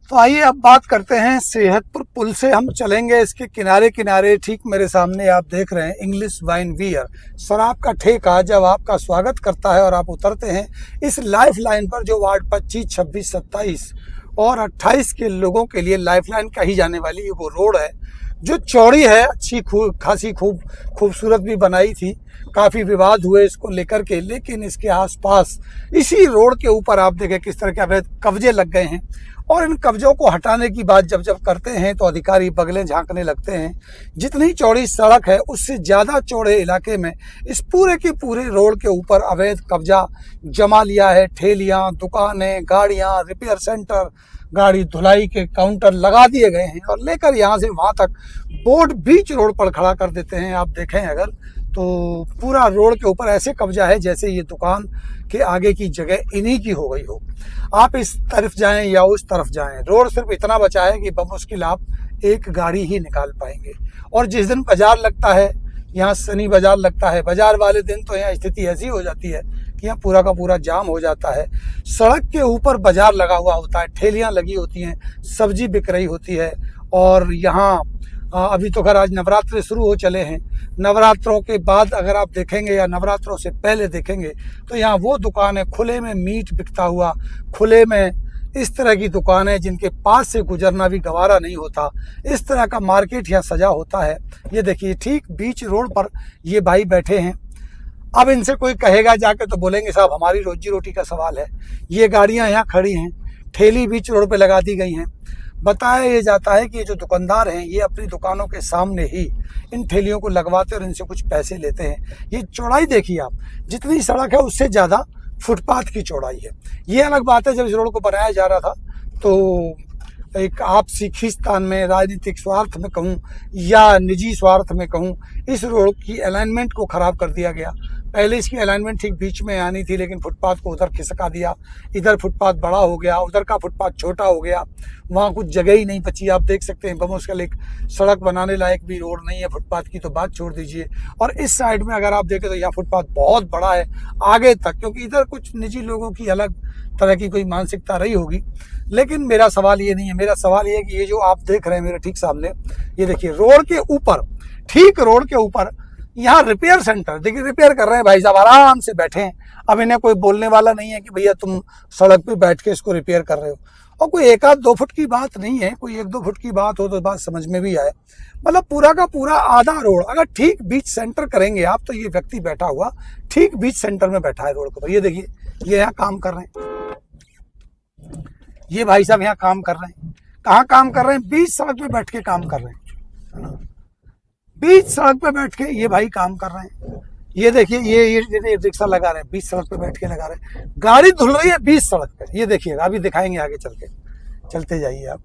तो आइए अब बात करते हैं सेहतपुर पुल से हम चलेंगे इसके किनारे किनारे। ठीक मेरे सामने आप देख रहे हैं इंग्लिश वाइन बियर, शराब का ठेका जब आपका स्वागत करता है और आप उतरते हैं इस लाइफ लाइन पर जो वार्ड 25, 26, 27 और 28 के लोगों के लिए लाइफ लाइन कही जाने वाली वो रोड है जो चौड़ी है, अच्छी खासी खूबसूरत भी बनाई थी। काफ़ी विवाद हुए इसको लेकर के, लेकिन इसके आसपास इसी रोड के ऊपर आप देखें किस तरह के अवैध कब्जे लग गए हैं। और इन कब्जों को हटाने की बात जब जब करते हैं तो अधिकारी बगलें झांकने लगते हैं। जितनी चौड़ी सड़क है उससे ज़्यादा चौड़े इलाके में इस पूरे के पूरे रोड के ऊपर अवैध कब्जा जमा लिया है। ठेलियाँ, दुकानें, गाड़ियाँ, रिपेयर सेंटर, गाड़ी धुलाई के काउंटर लगा दिए गए हैं और लेकर यहाँ से वहाँ तक बोर्ड बीच रोड पर खड़ा कर देते हैं। आप देखें अगर तो पूरा रोड के ऊपर ऐसे कब्जा है जैसे ये दुकान के आगे की जगह इन्हीं की हो गई हो। आप इस तरफ जाएं या उस तरफ जाएं, रोड सिर्फ इतना बचा है कि बमुश्किल आप एक गाड़ी ही निकाल पाएंगे। और जिस दिन बाजार लगता है, यहाँ शनि बाजार लगता है, बाजार वाले दिन तो यहाँ स्थिति ऐसी हो जाती है कि यहाँ पूरा का पूरा जाम हो जाता है। सड़क के ऊपर बाजार लगा हुआ होता है, ठेलियाँ लगी होती हैं, सब्जी बिक रही होती है। और यहाँ अभी तो खैर आज नवरात्रि शुरू हो चले हैं, नवरात्रों के बाद अगर आप देखेंगे या नवरात्रों से पहले देखेंगे तो यहाँ वो दुकान है खुले में मीट बिकता हुआ, खुले में इस तरह की दुकान है जिनके पास से गुजरना भी गवारा नहीं होता। इस तरह का मार्केट यहाँ सजा होता है। ये देखिए ठीक बीच रोड पर ये भाई बैठे हैं। अब इनसे कोई कहेगा जाके तो बोलेंगे साहब हमारी रोजी रोटी का सवाल है। ये गाड़ियाँ यहाँ खड़ी हैं, ठेली बीच रोड पे लगा दी गई हैं। बताया ये जाता है कि ये जो दुकानदार हैं ये अपनी दुकानों के सामने ही इन ठेलियों को लगवाते और इनसे कुछ पैसे लेते हैं। ये चौड़ाई देखिए आप, जितनी सड़क है उससे ज़्यादा फुटपाथ की चौड़ाई है। ये अलग बात है, जब इस रोड को बनाया जा रहा था तो एक आपसी खींचतान में, राजनीतिक स्वार्थ में कहूँ या निजी स्वार्थ में कहूँ, इस रोड की अलाइनमेंट को ख़राब कर दिया गया। पहले इसकी अलाइनमेंट ठीक बीच में आनी थी, लेकिन फुटपाथ को उधर खिसका दिया। इधर फुटपाथ बड़ा हो गया, उधर का फुटपाथ छोटा हो गया, वहाँ कुछ जगह ही नहीं बची। आप देख सकते हैं बमुश्किल एक सड़क बनाने लायक भी रोड नहीं है, फुटपाथ की तो बात छोड़ दीजिए। और इस साइड में अगर आप देखें तो यहाँ फुटपाथ बहुत बड़ा है आगे तक, क्योंकि इधर कुछ निजी लोगों की अलग तरह की कोई मानसिकता रही होगी। लेकिन मेरा सवाल ये नहीं है, मेरा सवाल ये है कि ये जो आप देख रहे हैं मेरे ठीक सामने, ये देखिए रोड के ऊपर, ठीक रोड के ऊपर यहाँ रिपेयर सेंटर, देखिए रिपेयर कर रहे हैं भाई साहब, आराम से बैठे हैं। अब इन्हें कोई बोलने वाला नहीं है कि भैया तुम सड़क पे बैठ के इसको रिपेयर कर रहे हो। और कोई 1-2 फुट की बात नहीं है, कोई 1-2 फुट की बात हो तो बात समझ में भी आए। मतलब पूरा का पूरा आधा रोड अगर ठीक बीच सेंटर करेंगे आप तो ये व्यक्ति बैठा हुआ ठीक बीच सेंटर में बैठा है रोड के ऊपर। ये देखिए ये यहाँ काम कर रहे हैं, ये भाई साहब यहाँ काम कर रहे हैं। कहाँ काम कर रहे हैं? बीच सड़क पे बैठ के काम कर रहे हैं, बीच सड़क पे बैठ के ये भाई काम कर रहे हैं। ये देखिए ये रिक्शा लगा रहे हैं, बीच सड़क पे बैठ के लगा रहे हैं। गाड़ी धुल रही है बीच सड़क पे, ये देखिएगा, अभी दिखाएंगे आगे चल के, चलते जाइए आप।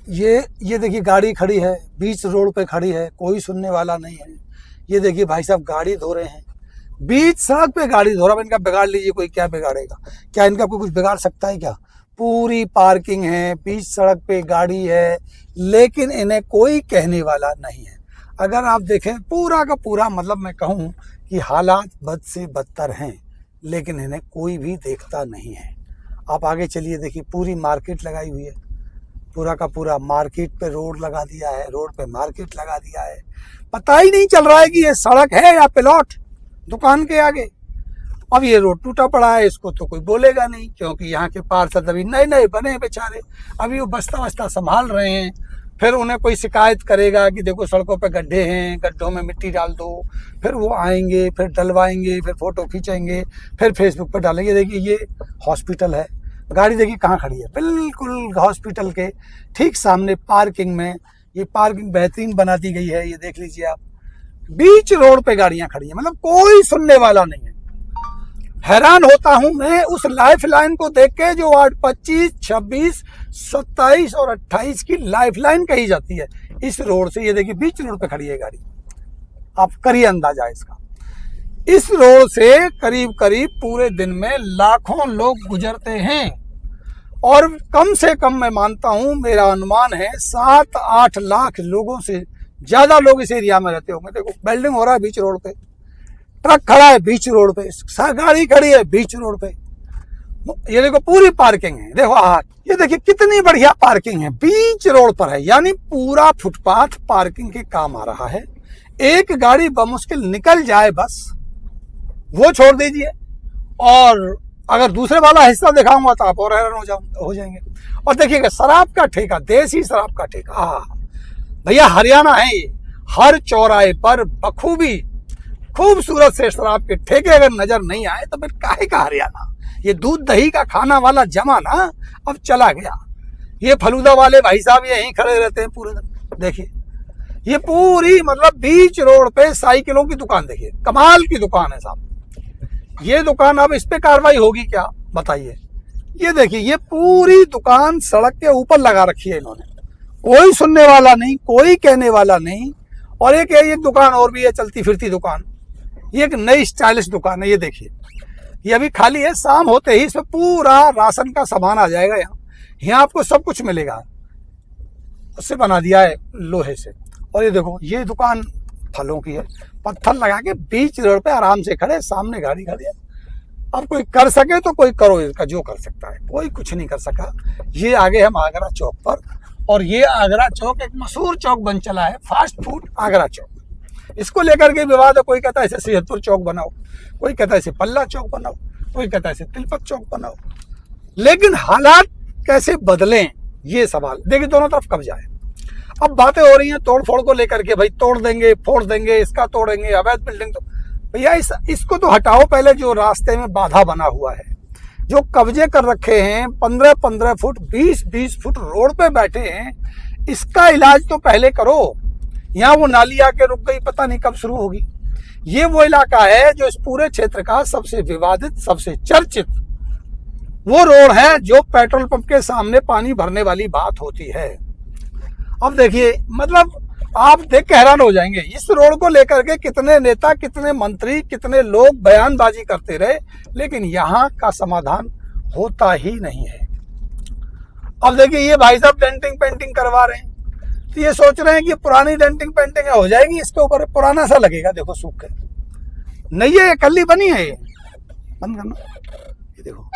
ये देखिए गाड़ी खड़ी है, बीच रोड पे खड़ी है, कोई सुनने वाला नहीं है। ये देखिए भाई साहब गाड़ी धो रहे हैं, बीच सड़क पे गाड़ी धो रहा है। इनका बिगाड़ लीजिए, कोई क्या बिगाड़ेगा? क्या इनका कोई कुछ बिगाड़ सकता है क्या? पूरी पार्किंग है, बीच सड़क पे गाड़ी है, लेकिन इन्हें कोई कहने वाला नहीं है। अगर आप देखें पूरा का पूरा, मतलब मैं कहूँ कि हालात बद से बदतर हैं, लेकिन इन्हें कोई भी देखता नहीं है। आप आगे चलिए, देखिए पूरी मार्केट लगाई हुई है, पूरा का पूरा मार्केट पे रोड लगा दिया है, रोड पे मार्केट लगा दिया है। पता ही नहीं चल रहा है कि ये सड़क है या प्लॉट दुकान के आगे। अब ये रोड टूटा पड़ा है, इसको तो कोई बोलेगा नहीं, क्योंकि यहाँ के पार्षद अभी नए नए बने हैं बेचारे, अभी वो बस्ता बस्ता संभाल रहे हैं। फिर उन्हें कोई शिकायत करेगा कि देखो सड़कों पे गड्ढे हैं, गड्ढों में मिट्टी डाल दो, फिर वो आएंगे, फिर डलवाएंगे, फिर फोटो खींचेंगे, फिर फेसबुक पर डालेंगे। देखिए ये हॉस्पिटल है, गाड़ी देखिए कहाँ खड़ी है, बिल्कुल हॉस्पिटल के ठीक सामने पार्किंग में। ये पार्किंग बेहतरीन बना दी गई है, ये देख लीजिए आप, बीच रोड पे गाड़ियां खड़ी हैं, मतलब कोई सुनने वाला नहीं है। हैरान होता हूं मैं उस लाइफ लाइन को देख के जो वार्ड 25, 26, 27 और 28 की लाइफ लाइन कही जाती है इस रोड से। ये देखिए बीच रोड पे खड़ी है गाड़ी, आप करिए अंदाजा इसका। इस रोड से करीब करीब पूरे दिन में लाखों लोग गुजरते हैं, और कम से कम मैं मानता हूं, मेरा अनुमान है 7-8 लाख लोगों से ज्यादा लोग इस एरिया में रहते होंगे। देखो बिल्डिंग हो रहा है बीच रोड पे, ट्रक खड़ा है बीच रोड पे, गाड़ी खड़ी है बीच रोड पे, ये देखो पूरी पार्किंग है, देखो हाँ, ये देखिए कितनी बढ़िया पार्किंग है, बीच रोड पर है, यानी पूरा फुटपाथ पार्किंग के काम आ रहा है। एक गाड़ी बमुश्किल निकल जाए बस, वो छोड़ दीजिए, और अगर दूसरे वाला हिस्सा दिखाऊंगा तो आप और हैरान हो जाएंगे। और देखिएगा शराब का ठेका, देसी शराब का ठेका, भैया हरियाणा है ये, हर चौराहे पर बखूबी खूबसूरत से शराब के ठेके अगर नजर नहीं आए तो फिर काहे का हरियाणा। ये दूध दही का खाना वाला जमाना अब चला गया। ये फलूदा वाले भाई साहब यहीं खड़े रहते हैं पूरे दिन। देखिए ये पूरी मतलब बीच रोड पे साइकिलों की दुकान, देखिए कमाल की दुकान है साहब। ये दुकान, अब इस पे कार्रवाई होगी क्या बताइए। ये देखिए ये पूरी दुकान सड़क के ऊपर लगा रखी है इन्होंने, कोई सुनने वाला नहीं, कोई कहने वाला नहीं। और एक दुकान और भी है, चलती फिरती दुकान, ये एक नई स्टाइलिश दुकान है। ये देखिए ये अभी खाली है, शाम होते ही इसमें पूरा राशन का सामान आ जाएगा। यहाँ आपको सब कुछ मिलेगा, उससे बना दिया है लोहे से। और ये देखो ये दुकान फलों की है, पत्थर लगा के बीच रोड पे आराम से खड़े, सामने गाड़ी खड़ी है। अब कोई कर सके तो कोई करो, इसका जो कर सकता है, कोई कुछ नहीं कर सका। ये आगे हम आगरा चौक पर, और ये आगरा चौक एक मशहूर चौक बन चला है, फास्ट फूड आगरा चौक। इसको लेकर के विवाद है, कोई कहता है इसे सेहतपुर चौक बनाओ, कोई कहता है इसे पल्ला चौक बनाओ, कोई कहता है इसे तिलपत चौक बनाओ। लेकिन हालात कैसे बदलें ये सवाल। देखिए दोनों तरफ कब्जा है। अब बातें हो रही हैं तोड़ फोड़ को लेकर के, भाई तोड़ देंगे, फोड़ देंगे, इसका तोड़ेंगे, अवैध बिल्डिंग। तो भैया इसको तो हटाओ पहले, जो रास्ते में बाधा बना हुआ है, जो कब्जे कर रखे हैं, 15-15 फुट 20-20 फुट रोड पे बैठे हैं, इसका इलाज तो पहले करो। यहाँ वो नाली आके रुक गई, पता नहीं कब शुरू होगी। ये वो इलाका है जो इस पूरे क्षेत्र का सबसे विवादित, सबसे चर्चित वो रोड है, जो पेट्रोल पंप के सामने पानी भरने वाली बात होती है। अब देखिए मतलब आप देख के हैरान हो जाएंगे, इस रोड को लेकर के कितने नेता, कितने मंत्री, कितने लोग बयानबाजी करते रहे, लेकिन यहाँ का समाधान होता ही नहीं है। अब देखिए ये भाई साहब डेंटिंग पेंटिंग करवा रहे हैं, तो ये सोच रहे हैं कि पुरानी डेंटिंग पेंटिंग हो जाएगी, इसके ऊपर पुराना सा लगेगा। देखो सूख के नहीं है, ये कल्ली बनी है, ये बंद करना। ये देखो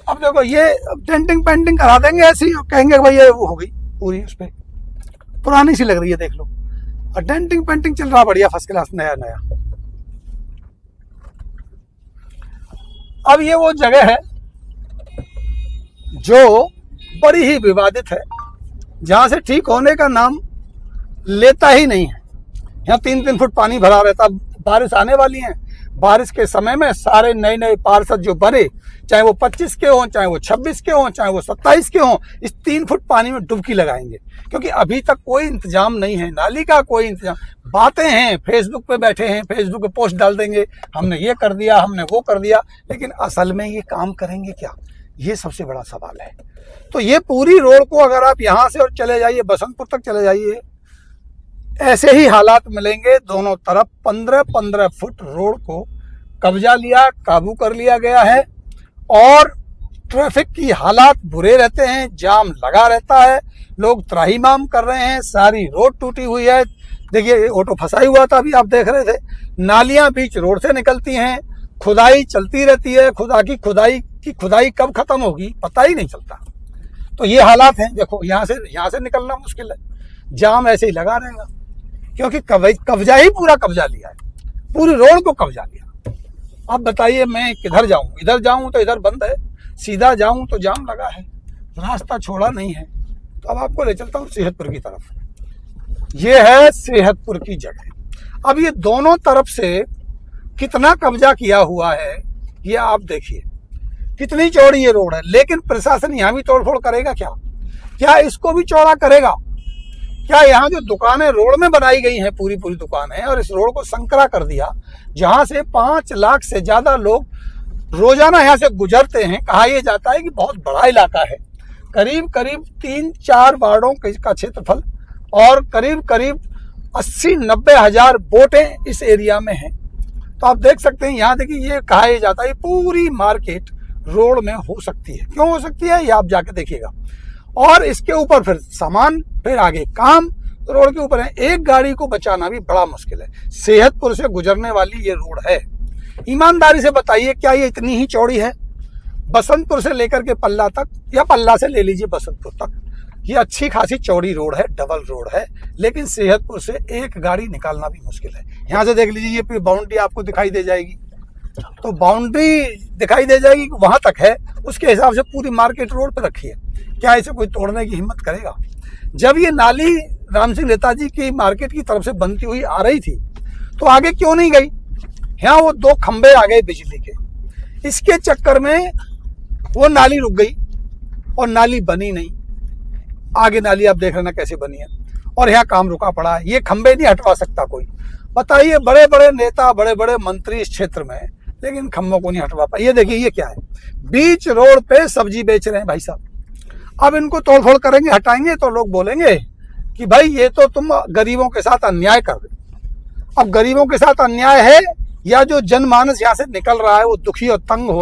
अब देखो ये डेंटिंग पेंटिंग करा देंगे ऐसी, कहेंगे भाई ये वो हो गई पूरी, उस पर पुरानी सी लग रही है, देख लो। और डेंटिंग पेंटिंग चल रहा बढ़िया, फर्स्ट क्लास, नया नया। अब ये वो जगह है जो बड़ी ही विवादित है, जहां से ठीक होने का नाम लेता ही नहीं है। यहाँ 3-3 फुट पानी भरा रहता। बारिश आने वाली है, बारिश के समय में सारे नए नए पार्षद जो बने, चाहे वो 25 के हों, चाहे वो 26 के हों, चाहे वो 27 के हों, इस 3 फुट पानी में डुबकी लगाएंगे। क्योंकि अभी तक कोई इंतजाम नहीं है, नाली का कोई इंतजाम। बातें हैं, फेसबुक पे बैठे हैं, फेसबुक पे पोस्ट डाल देंगे, हमने ये कर दिया, हमने वो कर दिया, लेकिन असल में ये काम करेंगे क्या, ये सबसे बड़ा सवाल है। तो ये पूरी रोड को अगर आप यहाँ से और चले जाइए, बसंतपुर तक चले जाइए, ऐसे ही हालात मिलेंगे। दोनों तरफ 15-15 फुट रोड को कब्जा लिया, काबू कर लिया गया है, और ट्रैफिक की हालात बुरे रहते हैं, जाम लगा रहता है, लोग त्राहिमाम कर रहे हैं, सारी रोड टूटी हुई है। देखिए ऑटो फंसाई हुआ था, अभी आप देख रहे थे, नालियां बीच रोड से निकलती हैं, खुदाई चलती रहती है, खुदा की खुदाई कब खत्म होगी पता ही नहीं चलता। तो ये हालात हैं। देखो यहाँ से निकलना मुश्किल है, जाम ऐसे ही लगा रहेगा, क्योंकि कब्जा ही पूरा कब्जा लिया है, पूरी रोड को कब्जा लिया। अब बताइए मैं किधर जाऊं, इधर जाऊं तो इधर बंद है, सीधा जाऊं तो जाम लगा है, रास्ता छोड़ा नहीं है। तो अब आपको ले चलता हूं सेहतपुर की तरफ। ये है सेहतपुर की जगह। अब ये दोनों तरफ से कितना कब्जा किया हुआ है ये आप देखिए, कितनी चौड़ी ये रोड है। लेकिन प्रशासन यहाँ भी तोड़फोड़ करेगा क्या इसको भी चौड़ा करेगा क्या? यहाँ जो दुकानें रोड में बनाई गई हैं, पूरी दुकानें, और इस रोड को संकरा कर दिया, जहां से 5 लाख से ज्यादा लोग रोजाना यहाँ से गुजरते हैं। कहा यह जाता है कि बहुत बड़ा इलाका है, करीब 3-4 वार्डों का क्षेत्रफल, और करीब 80-90 हजार बोटें इस एरिया में हैं। तो आप देख सकते हैं यहाँ देखिए, ये कहा यह जाता है पूरी मार्केट रोड में हो सकती है। क्यों हो सकती है ये आप जाके देखिएगा। और इसके ऊपर फिर सामान, फिर आगे काम, तो रोड के ऊपर है। एक गाड़ी को बचाना भी बड़ा मुश्किल है। सेहतपुर से गुजरने वाली ये रोड है, ईमानदारी से बताइए, क्या ये इतनी ही चौड़ी है? बसंतपुर से लेकर के पल्ला तक, या पल्ला से ले लीजिए बसंतपुर तक, ये अच्छी खासी चौड़ी रोड है, डबल रोड है, लेकिन सेहतपुर से एक गाड़ी निकालना भी मुश्किल है। यहाँ से देख लीजिए, ये बाउंड्री आपको दिखाई दे जाएगी, तो बाउंड्री दिखाई दे जाएगी वहां तक है, उसके हिसाब से पूरी मार्केट रोड पे रखी है। क्या इसे कोई तोड़ने की हिम्मत करेगा? जब ये नाली राम सिंह नेताजी की मार्केट की तरफ से बनती हुई आ रही थी, तो आगे क्यों नहीं गई? यहाँ वो 2 खंबे आ गए बिजली के, इसके चक्कर में वो नाली रुक गई और नाली बनी नहीं। आगे नाली आप देख रहे ना कैसे बनी है, और यहाँ काम रुका पड़ा है। ये खंबे नहीं हटवा सकता कोई। बताइए, बड़े बड़े नेता, बड़े बड़े मंत्री इस क्षेत्र में, लेकिन खंभों को नहीं हटवा पाए। ये देखिए, ये क्या है? बीच रोड पे सब्जी बेच रहे हैं भाई साहब। अब इनको तोड़ फोड़ करेंगे, हटाएंगे, तो लोग बोलेंगे कि भाई ये तो तुम गरीबों के साथ अन्याय कर रहे हो। अब गरीबों के साथ अन्याय है, या जो जनमानस यहाँ से निकल रहा है वो दुखी और तंग हो